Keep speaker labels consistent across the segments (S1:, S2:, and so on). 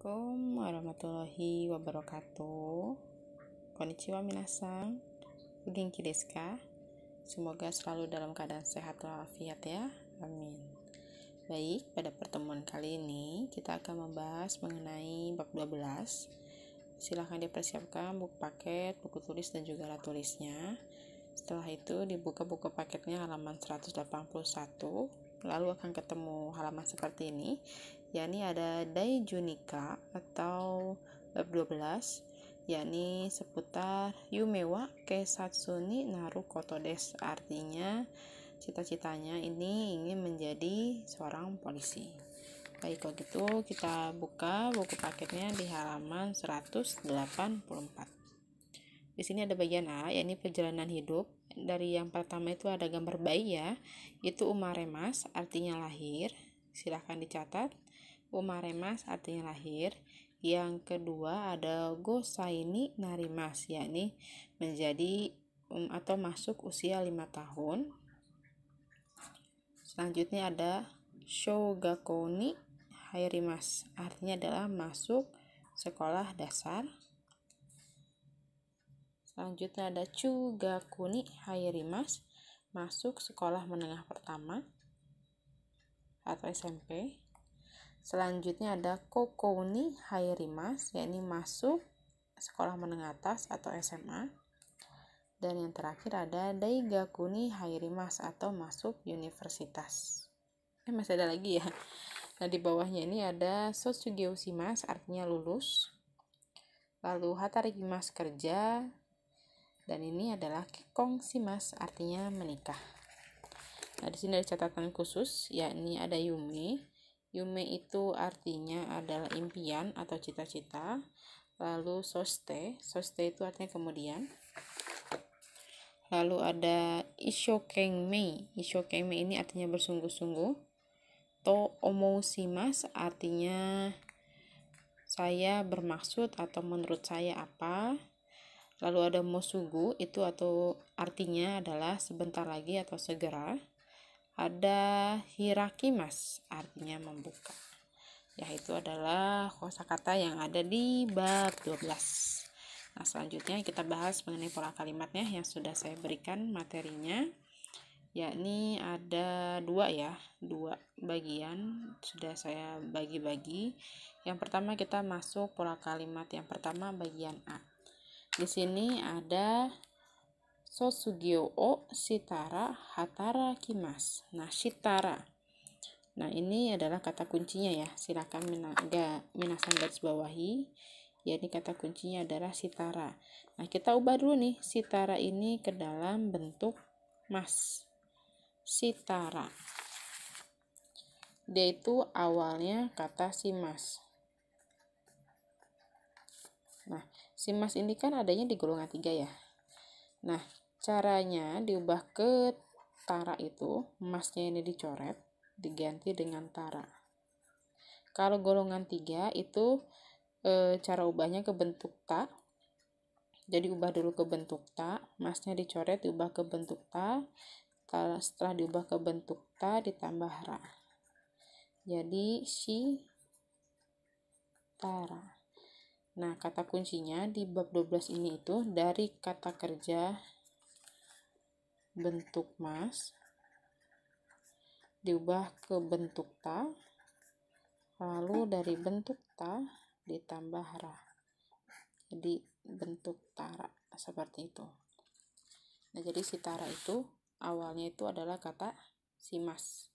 S1: Assalamualaikum warahmatullahi wabarakatuh. Konnichiwa minasan. Genki desu ka? Semoga selalu dalam keadaan sehat walafiat ya. Amin. Baik, pada pertemuan kali ini kita akan membahas mengenai bab 12. Silahkan dipersiapkan buku paket, buku tulis dan juga alat tulisnya. Setelah itu dibuka buku paketnya halaman 181. Lalu akan ketemu halaman seperti ini, yakni ada Daijunika atau bab 12, yakni seputar Yume wa Keisatsu ni naru koto desu. Artinya cita-citanya ini ingin menjadi seorang polisi. Baik, kalau gitu kita buka buku paketnya di halaman 184. Di sini ada bagian A, yakni perjalanan hidup. Dari yang pertama itu ada gambar bayi ya, itu umaremas, artinya lahir. Silahkan dicatat, umaremas artinya lahir. Yang kedua ada gosai ni narimas, yakni menjadi atau masuk usia 5 tahun. Selanjutnya ada shougakou ni hairimasu, artinya adalah masuk sekolah dasar. Selanjutnya ada chugaku ni hairimasu, masuk sekolah menengah pertama atau SMP. Selanjutnya ada kokou ni hairimasu, yakni masuk sekolah menengah atas atau SMA. Dan yang terakhir ada daigaku ni hairimasu, atau masuk universitas. Masih ada lagi ya. Nah, di bawahnya ini ada sotsugyo shimasu, artinya lulus. Lalu hatarakimasu, kerja. Dan ini adalah kekkon shimasu, artinya menikah. Nah, di sini ada catatan khusus, yakni ada yume. Yume itu artinya adalah impian atau cita-cita. Lalu soste itu artinya kemudian. Lalu ada ishokenmei ini artinya bersungguh-sungguh. To omou shimasu, artinya saya bermaksud atau menurut saya apa. Lalu ada mosugu, itu atau artinya adalah sebentar lagi atau segera. Ada hirakimasu, artinya membuka. Ya, itu adalah kosakata yang ada di bab 12. Nah, selanjutnya kita bahas mengenai pola kalimatnya yang sudah saya berikan materinya. Yakni ada dua bagian, sudah saya bagi-bagi. Yang pertama kita masuk pola kalimat yang pertama, bagian A. Di sini ada sotsugyo o shitara hatarakimasu. Nah, shitara. Nah, ini adalah kata kuncinya ya. Silakan minasan garis bawahi. Yakni kata kuncinya adalah shitara. Nah, kita ubah dulu nih shitara ini ke dalam bentuk mas. Shitara. Dia itu awalnya kata shimas. Nah, shimas ini kan adanya di golongan 3 ya. Nah, caranya diubah ke tara itu, masnya ini dicoret, diganti dengan tara. Kalau golongan 3 itu cara ubahnya ke bentuk ta. Jadi ubah dulu ke bentuk ta, masnya dicoret, diubah ke bentuk ta. Setelah diubah ke bentuk ta ditambah ra. Jadi shitara. Nah, kata kuncinya di bab 12 ini itu dari kata kerja bentuk mas diubah ke bentuk ta, lalu dari bentuk ta ditambah ra. Jadi bentuk tara seperti itu. Nah, jadi shitara itu awalnya itu adalah kata shimas.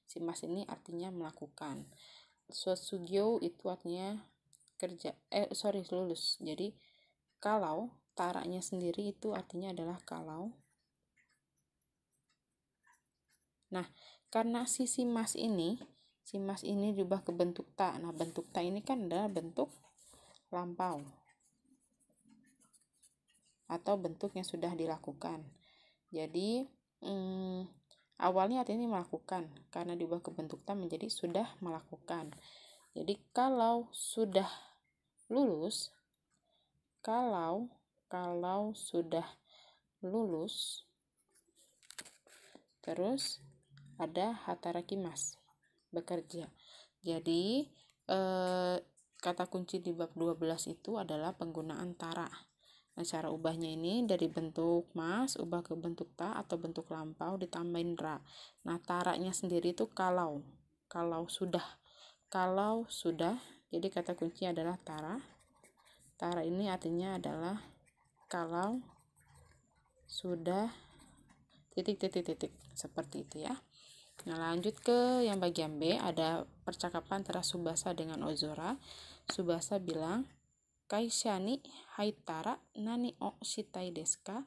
S1: Shimas ini artinya melakukan. Sotsugyo itu artinya lulus. Jadi kalau taranya sendiri itu artinya adalah kalau. Nah, karena si shimas ini diubah ke bentuk ta. Nah, bentuk ta ini kan adalah bentuk lampau atau bentuk yang sudah dilakukan. Jadi awalnya artinya melakukan, karena diubah ke bentuk ta menjadi sudah melakukan. Jadi kalau sudah lulus, kalau sudah lulus, terus ada hatarakimasu, bekerja. Jadi kata kunci di bab 12 itu adalah penggunaan tara. Nah, cara ubahnya ini dari bentuk mas ubah ke bentuk ta atau bentuk lampau ditambahin ra. Nah, taranya sendiri itu kalau sudah. Kalau sudah, jadi kata kunci adalah tara. Tara ini artinya adalah kalau sudah titik seperti itu ya. Nah, lanjut ke yang bagian B, ada percakapan antara Subasa dengan Ozora. Subasa bilang, Kaisha ni haitara nani o shitai desu ka?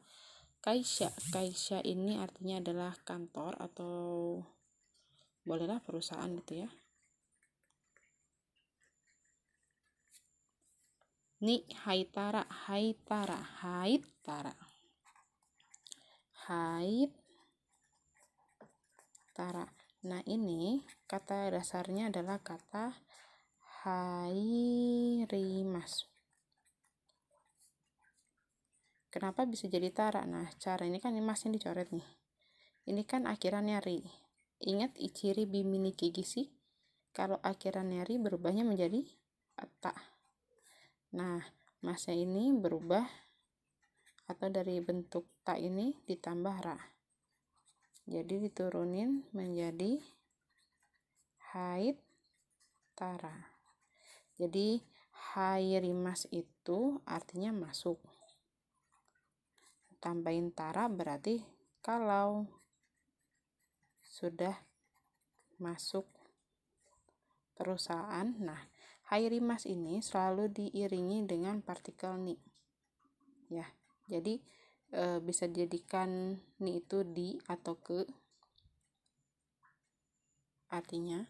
S1: Kaisha ini artinya adalah kantor atau bolehlah perusahaan gitu ya. Ni haitara. Nah, ini kata dasarnya adalah kata hairimas. Kenapa bisa jadi tara? Nah, cara ini kan masnya dicoret nih. Ini kan akhirannya ri. Ingat iciri bimiliki gisi? Kalau akhirannya ri berubahnya menjadi ta. Nah, masnya ini berubah atau dari bentuk ta ini ditambah ra. Jadi diturunin menjadi haitara. Jadi hairimas itu artinya masuk. Tambahin tara berarti kalau sudah masuk perusahaan. Nah, hairimas ini selalu diiringi dengan partikel ni. Ya, jadi bisa dijadikan ni itu di atau ke artinya.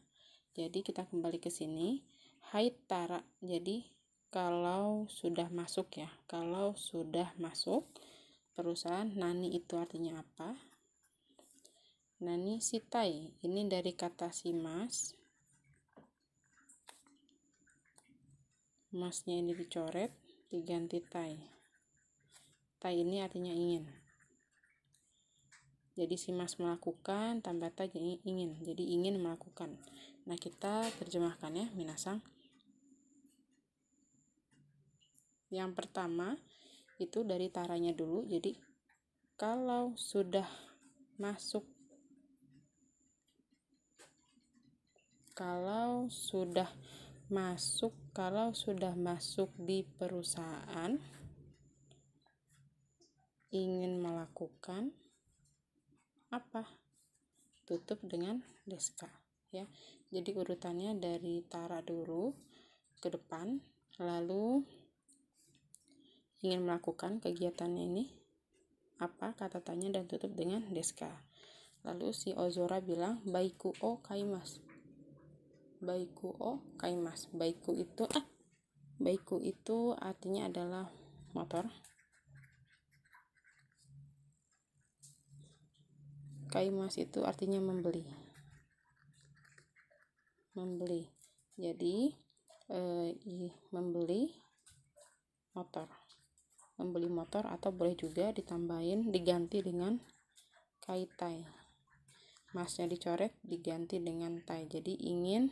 S1: Jadi kita kembali ke sini, haitara. Jadi kalau sudah masuk ya, kalau sudah masuk perusahaan. Nani itu artinya apa? Nani sitai. Ini dari kata si mas. Masnya ini dicoret, diganti tai. Tai ini artinya ingin. Jadi si mas melakukan tambah tai ingin. Jadi ingin melakukan. Nah, kita terjemahkan ya, minasang. Yang pertama itu dari taranya dulu. Jadi kalau sudah masuk di perusahaan, ingin melakukan apa? Tutup dengan deska ya. Jadi urutannya dari tara dulu ke depan, lalu ingin melakukan kegiatannya ini apa? Kata tanya dan tutup dengan deska. Lalu si Ozora bilang, baiku o kaimasu. Baiku itu artinya adalah motor. Kaimas itu artinya membeli. Jadi membeli motor atau boleh juga diganti dengan kaitai. Masnya dicoret, diganti dengan tai. Jadi ingin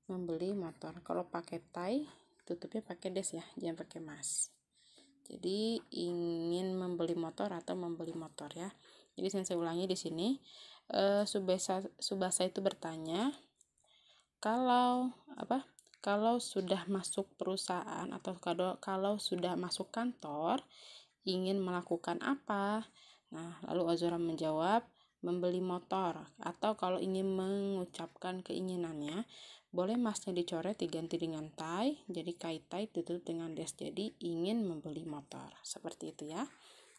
S1: membeli motor. Kalau pakai tai, tutupnya pakai des ya, jangan pakai mas. Jadi ingin membeli motor atau membeli motor ya. Jadi saya ulangi di sini. Subasa itu bertanya, kalau sudah masuk perusahaan atau kalau sudah masuk kantor, ingin melakukan apa? Nah, lalu Ozora menjawab, membeli motor. Atau kalau ingin mengucapkan keinginannya, boleh masnya dicoret diganti dengan tai, jadi kaitai tutup dengan des. Jadi ingin membeli motor. Seperti itu ya.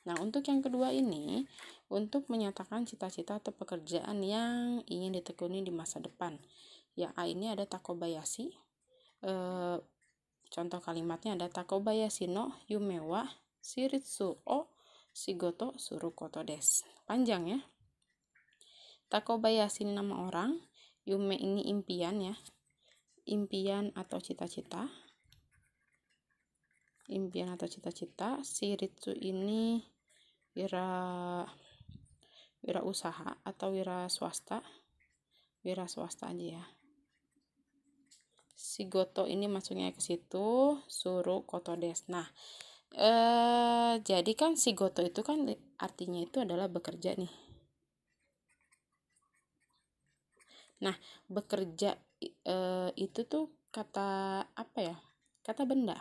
S1: Nah, untuk yang kedua ini, untuk menyatakan cita-cita atau pekerjaan yang ingin ditekuni di masa depan. Yang A ini ada takobayashi. Contoh kalimatnya ada takobayashi no yume wa shiritsu o shigoto suru koto desu. Panjang ya. Takobayashi ini nama orang, yume ini impian ya. Impian atau cita-cita. Shiritsu ini wira usaha atau wira swasta aja ya. Shigoto ini masuknya ke situ, suru koto des. Nah, jadi kan shigoto itu kan artinya itu adalah bekerja nih. Nah, bekerja itu tuh kata apa ya? Kata benda.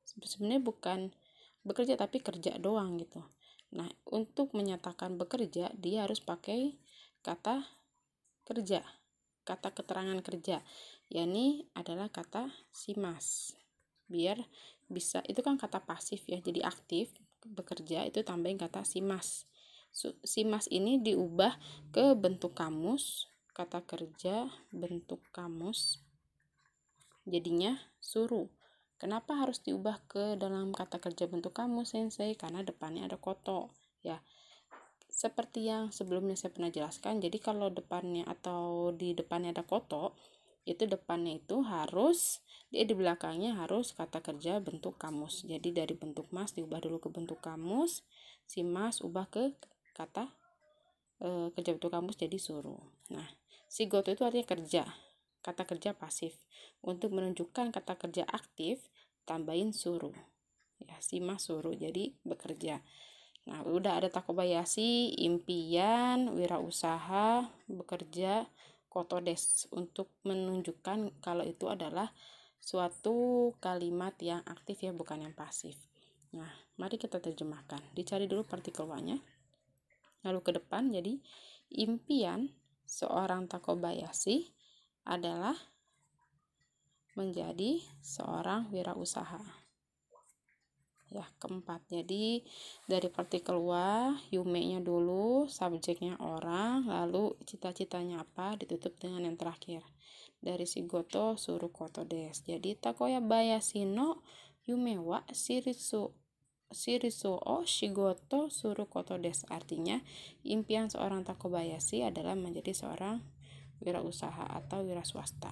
S1: Sebenarnya bukan bekerja tapi kerja doang gitu. Nah, untuk menyatakan bekerja dia harus pakai kata kerja, kata keterangan kerja. Yani adalah kata shimas. Biar bisa, itu kan kata pasif ya, jadi aktif bekerja itu tambahin kata shimas. Shimas ini diubah ke bentuk kamus, kata kerja bentuk kamus jadinya suru. Kenapa harus diubah ke dalam kata kerja bentuk kamus, Sensei? Karena depannya ada koto ya. Seperti yang sebelumnya saya pernah jelaskan, jadi kalau depannya atau di depannya ada koto, itu depannya itu harus, di belakangnya harus kata kerja bentuk kamus. Jadi dari bentuk mas diubah dulu ke bentuk kamus, si mas ubah ke kata kerja bentuk kamus jadi suruh. Nah, si goto itu artinya kerja, kata kerja pasif. Untuk menunjukkan kata kerja aktif tambahin suruh ya, si mas suruh jadi bekerja. Nah, udah ada takobayashi, impian, wirausaha, bekerja, koto des, untuk menunjukkan kalau itu adalah suatu kalimat yang aktif ya, bukan yang pasif. Nah, mari kita terjemahkan. Dicari dulu partikel wa-nya. Lalu ke depan, jadi impian seorang takobayashi adalah menjadi seorang wirausaha. Ya, keempat. Jadi dari partikel wa, yume-nya dulu, subjeknya orang, lalu cita-citanya apa, ditutup dengan yang terakhir. Dari shigoto suru koto des. Jadi takobayashi no yume wa shirisu o shigoto suru koto des. Artinya impian seorang takobayashi adalah menjadi seorang wirausaha atau wira swasta.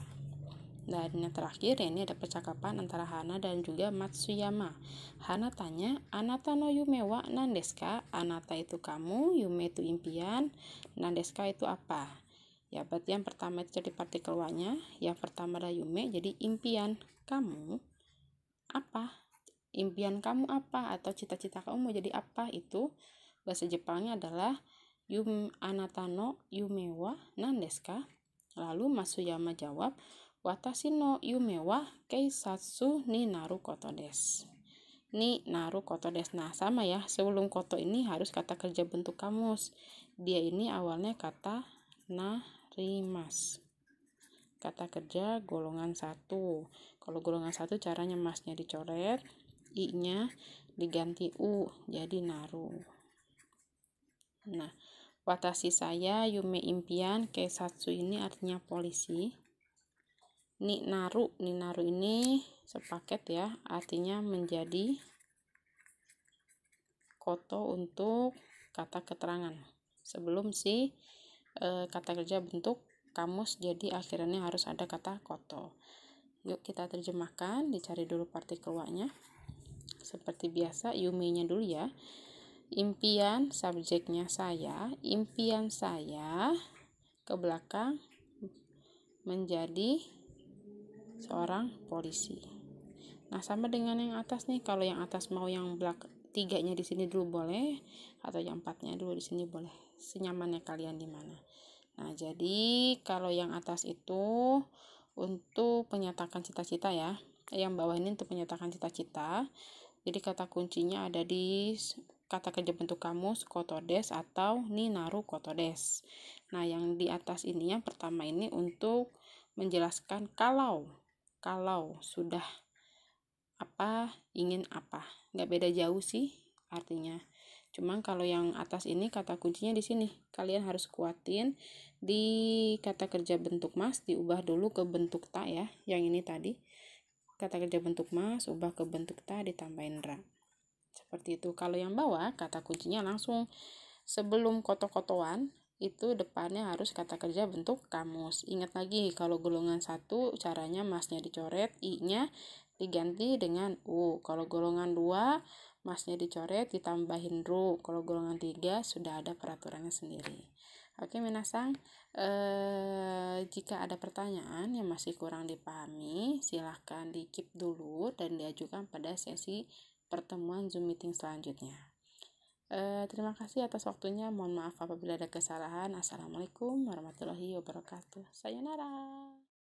S1: Dan yang terakhir ya, ini ada percakapan antara Hana dan juga Matsuyama. Hana tanya, anata no yume wa nan desu ka? Anata itu kamu, yume itu impian, nan desu ka itu apa? Ya, berarti yang pertama itu jadi partikel wa-nya, yang pertama adalah yume, jadi impian kamu apa? Impian kamu apa? Atau cita-cita kamu mau jadi apa? Itu bahasa Jepangnya adalah anata no yume wa nan desu ka? Lalu Matsuyama jawab, watashi no yume wa keisatsu ni naru koto desu. Ni naru koto desu. Nah, sama ya, sebelum koto ini harus kata kerja bentuk kamus. Dia ini awalnya kata narimas. Kata kerja golongan 1. Kalau golongan 1 caranya masnya dicoret, i-nya diganti u, jadi naru. Nah, watashi saya, yume impian, keisatsu ini artinya polisi. Ni naru ini sepaket ya, artinya menjadi koto untuk kata keterangan. Sebelum si kata kerja bentuk kamus, jadi akhirnya harus ada kata koto. Yuk kita terjemahkan, dicari dulu partikel wa-nya. Seperti biasa, yume-nya dulu ya. Impian, subjeknya saya, impian saya ke belakang menjadi seorang polisi. Nah, sama dengan yang atas nih. Kalau yang atas mau yang tiganya di sini dulu boleh, atau yang 4-nya dulu di sini boleh. Senyamannya kalian di mana. Nah, jadi kalau yang atas itu untuk menyatakan cita-cita ya. Yang bawah ini untuk menyatakan cita-cita. Jadi kata kuncinya ada di kata kerja bentuk kamus koto des atau ni naru koto des. Nah, yang di atas ini yang pertama ini untuk menjelaskan kalau sudah apa, ingin apa, nggak beda jauh sih artinya. Cuman kalau yang atas ini kata kuncinya di sini, kalian harus kuatin di kata kerja bentuk mas diubah dulu ke bentuk ta ya, yang ini tadi kata kerja bentuk mas ubah ke bentuk ta ditambahin ra, seperti itu. Kalau yang bawah kata kuncinya langsung sebelum koto-kotoan itu depannya harus kata kerja bentuk kamus. Ingat lagi, kalau golongan 1 caranya masnya dicoret, i-nya diganti dengan u. Kalau golongan 2 masnya dicoret ditambahin ru. Kalau golongan 3 sudah ada peraturannya sendiri. Oke, minasang, jika ada pertanyaan yang masih kurang dipahami, silahkan di-keep dulu dan diajukan pada sesi pertemuan Zoom meeting selanjutnya. Terima kasih atas waktunya. Mohon maaf apabila ada kesalahan. Assalamualaikum warahmatullahi wabarakatuh. Sayonara.